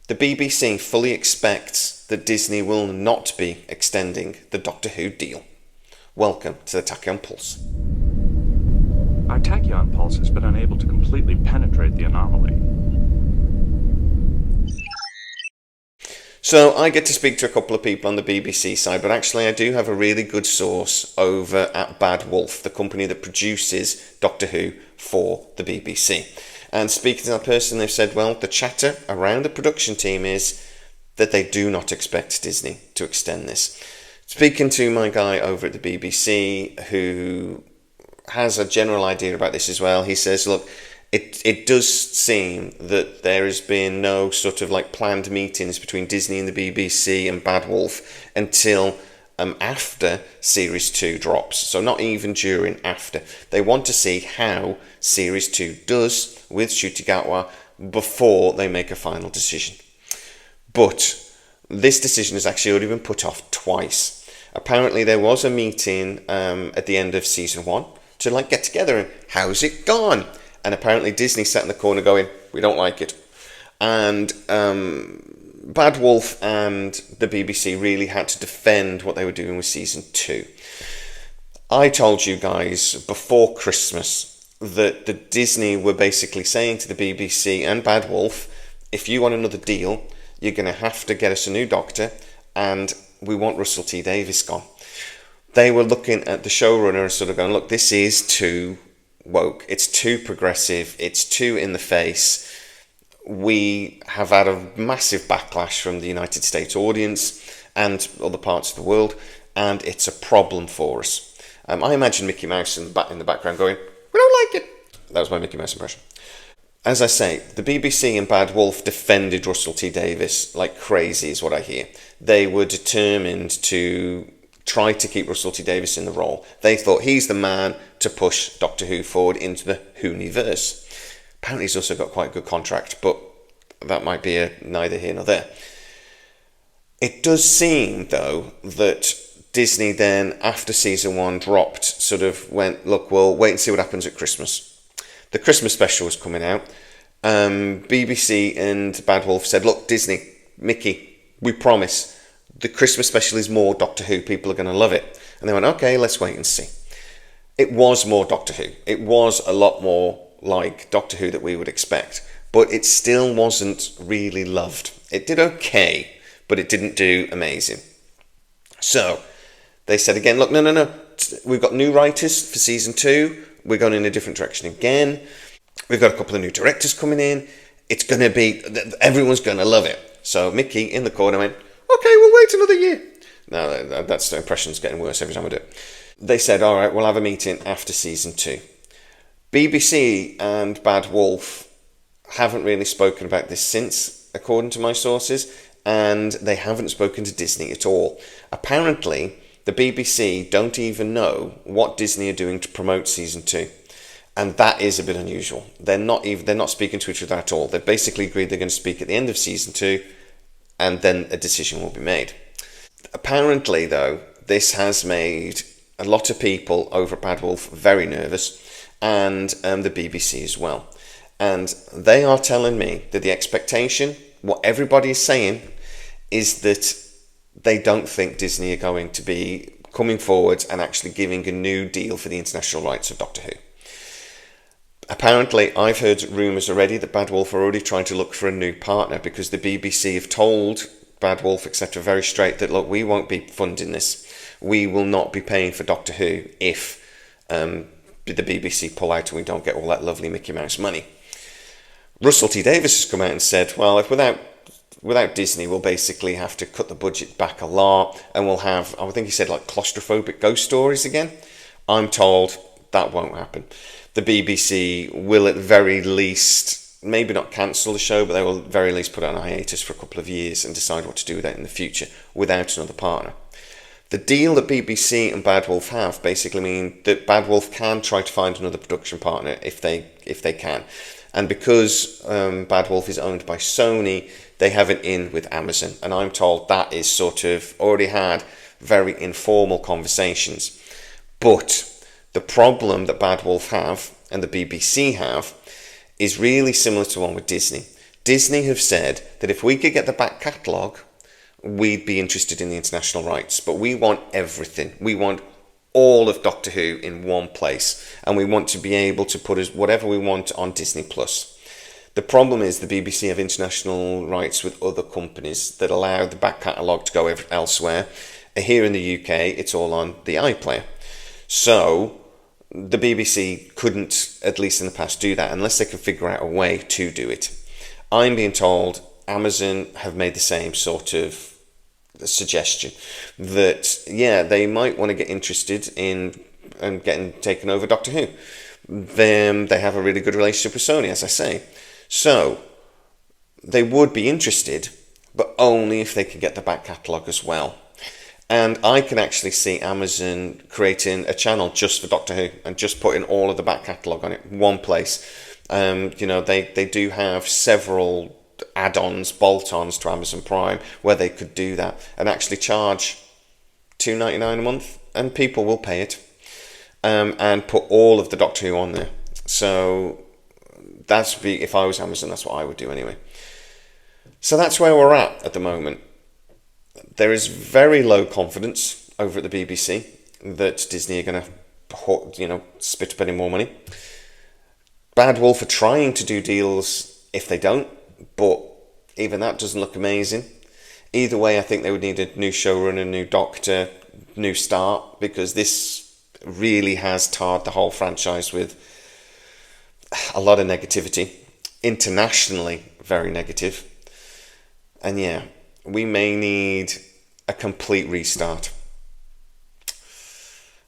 The BBC fully expects that Disney will not be extending the Doctor Who deal. Welcome to the Tachyon Pulse. Our Tachyon pulse has been unable to completely penetrate the anomaly. So I get to speak to a couple of people on the BBC side, but actually I do have a really good source over at Bad Wolf, the company that produces Doctor Who for the BBC. And speaking to that person, they've said, well, the chatter around the production team is that they do not expect Disney to extend this. Speaking to my guy over at the BBC, who has a general idea about this as well, he says, look, it does seem that there has been no sort of like planned meetings between Disney and the BBC and Bad Wolf until after Series 2 drops. So not even during, after. They want to see how Series 2 does with Shutigatwa before they make a final decision. But this decision has actually already been put off twice. Apparently there was a meeting at the end of Season 1 to like get together and how's it gone? And apparently Disney sat in the corner going, we don't like it. And Bad Wolf and the BBC really had to defend what they were doing with Season 2. I told you guys before Christmas that the Disney were basically saying to the BBC and Bad Wolf, if you want another deal, you're going to have to get us a new Doctor, and we want Russell T Davies gone. They were looking at the showrunner and sort of going, look, this is too woke, it's too progressive, it's too in the face. We have had a massive backlash from the United States audience and other parts of the world, and it's a problem for us. I imagine Mickey Mouse in the background going, we don't like it. That was my Mickey Mouse impression. As I say, the BBC and Bad Wolf defended Russell T Davies like crazy is what I hear. They were determined to try to keep Russell T Davies in the role. They thought he's the man to push Doctor Who forward into the Whoniverse. Apparently he's also got quite a good contract, but that might be neither here nor there. It does seem, though, that Disney then, after Season 1 dropped, sort of went, look, we'll wait and see what happens at Christmas. The Christmas special was coming out. BBC and Bad Wolf said, look, Disney, Mickey, we promise the Christmas special is more Doctor Who. People are going to love it. And they went, okay, let's wait and see. It was more Doctor Who. It was a lot more like Doctor Who that we would expect. But it still wasn't really loved. It did okay, but it didn't do amazing. So they said again, look, no. We've got new writers for Season 2. We're going in a different direction again. We've got a couple of new directors coming in. It's going to be, everyone's going to love it. So Mickey in the corner went, okay, we'll wait another year. No, that's the impression's getting worse every time I do it. They said, all right, we'll have a meeting after Season 2. BBC and Bad Wolf haven't really spoken about this since, according to my sources, and they haven't spoken to Disney at all. Apparently, the BBC don't even know what Disney are doing to promote Season 2. And that is a bit unusual. They're not speaking to each other at all. They've basically agreed they're going to speak at the end of Season 2, and then a decision will be made. Apparently, though, this has made a lot of people over at Bad Wolf very nervous, and the BBC as well. And they are telling me that the expectation, what everybody is saying, is that they don't think Disney are going to be coming forward and actually giving a new deal for the international rights of Doctor Who. Apparently, I've heard rumours already that Bad Wolf are already trying to look for a new partner because the BBC have told Bad Wolf, etc., very straight that, look, we won't be funding this. We will not be paying for Doctor Who if the BBC pull out and we don't get all that lovely Mickey Mouse money. Russell T Davies has come out and said, well, if without Disney, we'll basically have to cut the budget back a lot, and we'll have, I think he said, like claustrophobic ghost stories again. I'm told that won't happen. The BBC will at the very least, maybe not cancel the show, but they will at the very least put it on hiatus for a couple of years and decide what to do with it in the future without another partner. The deal that BBC and Bad Wolf have basically mean that Bad Wolf can try to find another production partner if they can. And because Bad Wolf is owned by Sony, they have an in with Amazon. And I'm told that is sort of already had very informal conversations. But the problem that Bad Wolf have and the BBC have is really similar to one with Disney. Disney have said that if we could get the back catalogue, we'd be interested in the international rights. But we want everything. We want all of Doctor Who in one place, and we want to be able to put whatever we want on Disney Plus. The problem is the BBC have international rights with other companies that allow the back catalogue to go elsewhere. Here in the UK, it's all on the iPlayer. So the BBC couldn't, at least in the past, do that unless they could figure out a way to do it. I'm being told Amazon have made the same sort of suggestion that, yeah, they might want to get interested in getting taken over Doctor Who. They have a really good relationship with Sony, as I say. So they would be interested, but only if they can get the back catalogue as well. And I can actually see Amazon creating a channel just for Doctor Who and just putting all of the back catalogue on it, one place. They do have several add-ons, bolt-ons to Amazon Prime where they could do that and actually charge $2.99 a month, and people will pay it, and put all of the Doctor Who on there. So if I was Amazon, that's what I would do anyway. So that's where we're at the moment. There is very low confidence over at the BBC that Disney are going to, spit up any more money. Bad Wolf are trying to do deals if they don't, but even that doesn't look amazing. Either way, I think they would need a new showrunner, new doctor, new start, because this really has tarred the whole franchise with a lot of negativity. Internationally, very negative. And yeah, we may need a complete restart.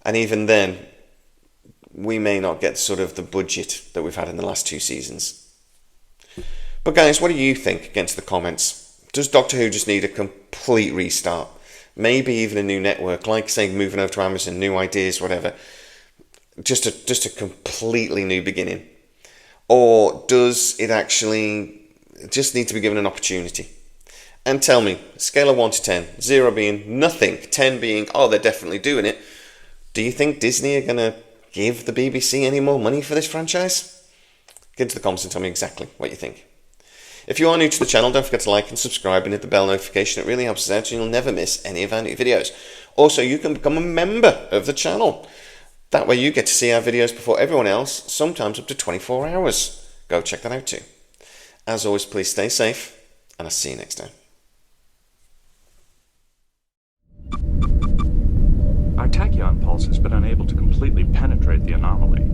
And even then, we may not get sort of the budget that we've had in the last 2 seasons. But guys, what do you think? Against the comments. Does Doctor Who just need a complete restart? Maybe even a new network, like say moving over to Amazon, new ideas, whatever. Just a completely new beginning. Or does it actually just need to be given an opportunity? And tell me, scale of 1 to 10, 0 being nothing, 10 being, oh, they're definitely doing it. Do you think Disney are going to give the BBC any more money for this franchise? Get into the comments and tell me exactly what you think. If you are new to the channel, don't forget to like and subscribe and hit the bell notification. It really helps us out and you'll never miss any of our new videos. Also, you can become a member of the channel. That way you get to see our videos before everyone else, sometimes up to 24 hours. Go check that out too. As always, please stay safe, and I'll see you next time. Our tachyon pulse has been unable to completely penetrate the anomaly.